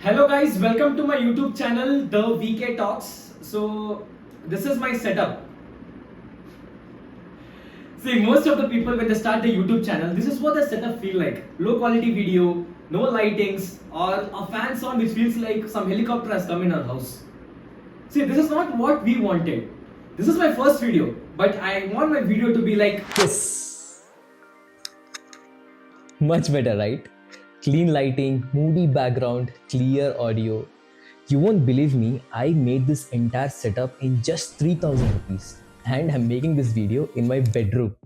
Hello guys, welcome to my YouTube channel, The VK Talks. So this is my setup. See, most of the people when they start the YouTube channel, this is what the setup feel like. Low quality video, no lightings, or a fan sound which feels like some helicopter has come in our house. See, this is not what we wanted. This is my first video, but I want my video to be like Yes, much better, right? Clean lighting, moody background, clear audio. You won't believe me, I made this entire setup in just 3000 rupees and I'm making this video in my bedroom.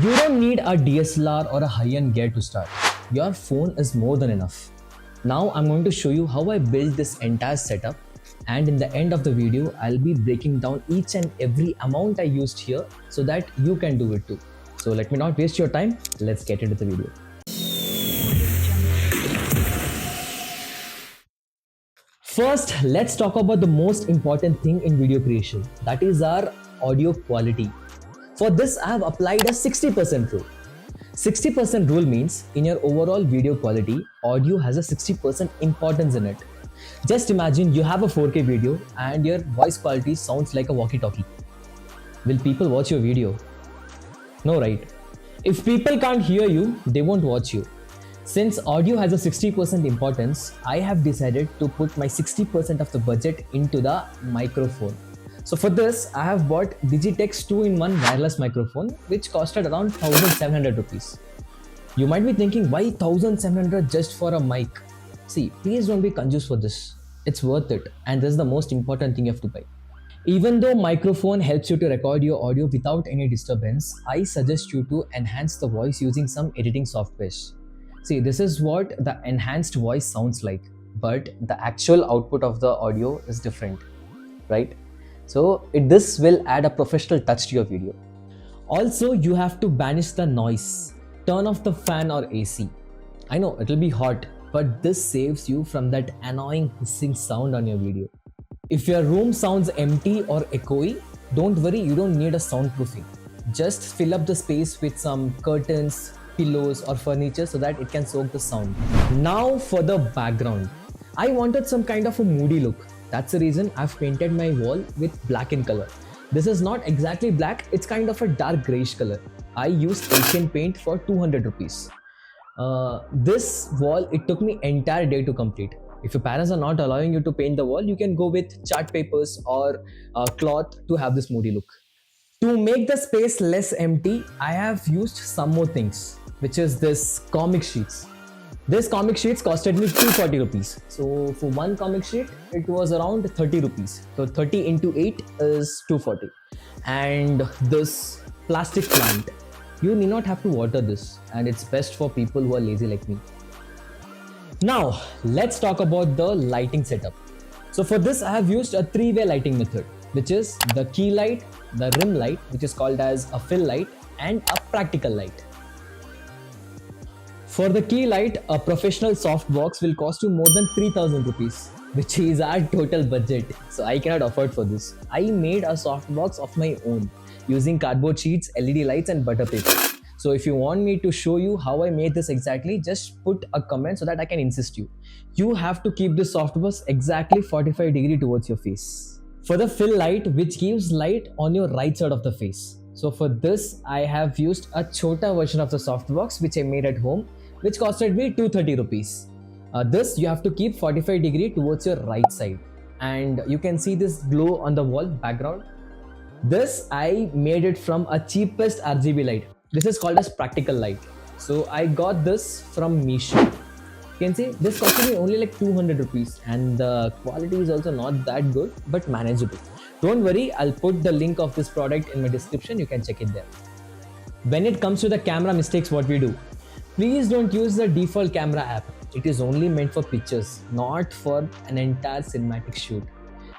You don't need a DSLR or a high-end gear to start. Your phone is more than enough. Now I'm going to show you how I built this entire setup, and in the end of the video I'll be breaking down each and every amount I used here so that you can do it too. So let me not waste your time, let's get into the video. First, let's talk about the most important thing in video creation, that is our audio quality. For this, I have applied a 60% rule. 60% rule means in your overall video quality, audio has a 60% importance in it. Just imagine you have a 4K video and your voice quality sounds like a walkie-talkie. Will people watch your video? No, right? If people can't hear you, they won't watch you. Since audio has a 60% importance, I have decided to put my 60% of the budget into the microphone. So for this, I have bought Digitech's 2-in-1 wireless microphone, which costed around 1700 rupees. You might be thinking, why 1700 just for a mic? See, please don't be confused for this. It's worth it, and this is the most important thing you have to buy. Even though microphone helps you to record your audio without any disturbance, I suggest you to enhance the voice using some editing softwares. See, this is what the enhanced voice sounds like, but the actual output of the audio is different, right? So this will add a professional touch to your video. Also, you have to banish the noise. Turn off the fan or AC. I know it'll be hot, but this saves you from that annoying hissing sound on your video. If your room sounds empty or echoey, don't worry, you don't need a soundproofing. Just fill up the space with some curtains, pillows or furniture so that it can soak the sound. Now for the background. I wanted some kind of a moody look. That's the reason I've painted my wall with black in color. This is not exactly black, it's kind of a dark grayish color. I used Asian paint for 200 rupees. This wall, it took me entire day to complete. If your parents are not allowing you to paint the wall, you can go with chart papers or cloth to have this moody look. To make the space less empty, I have used some more things, which is this comic sheets. This comic sheets costed me 240 rupees. So for one comic sheet, it was around 30 rupees. So 30 into 8 is 240. And this plastic plant, you need not have to water this, and it's best for people who are lazy like me. Now, let's talk about the lighting setup. So for this, I have used a three-way lighting method, which is the key light, the rim light, which is called as a fill light, and a practical light. For the key light, a professional softbox will cost you more than 3000 rupees, which is our total budget. So I cannot afford for this. I made a softbox of my own using cardboard sheets, LED lights, and butter paper. So if you want me to show you how I made this exactly, just put a comment so that I can insist you. You have to keep this softbox exactly 45 degrees towards your face. For the fill light, which gives light on your right side of the face. So for this, I have used a chota version of the softbox which I made at home, which costed me 230 rupees. This you have to keep 45 degrees towards your right side, and you can see this glow on the wall background. This I made it from a cheapest RGB light. This is called as practical light. So I got this from Misho. You can see this costed me only like 200 rupees, and the quality is also not that good but manageable. Don't worry, I'll put the link of this product in my description, you can check it there. When it comes to the camera mistakes, what we do? Please don't use the default camera app. It is only meant for pictures, not for an entire cinematic shoot.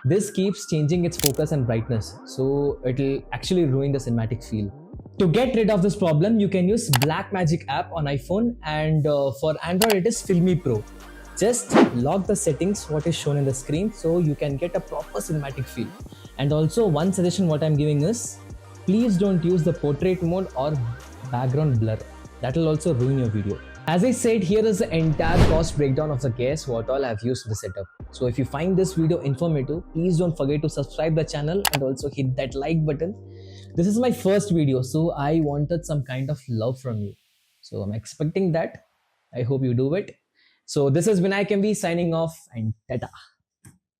This keeps changing its focus and brightness, so it'll actually ruin the cinematic feel. To get rid of this problem, you can use Blackmagic app on iPhone, and for Android it is Filmy Pro. Just lock the settings what is shown in the screen so you can get a proper cinematic feel. And also one suggestion what I'm giving is, please don't use the portrait mode or background blur. That will also ruin your video. As I said, here is the entire cost breakdown of the gas what all I've used the setup. So if you find this video informative, please don't forget to subscribe the channel and also hit that like button. This is my first video, so I wanted some kind of love from you. So I'm expecting that. I hope you do it. So this is Vinayak MV signing off, and tata.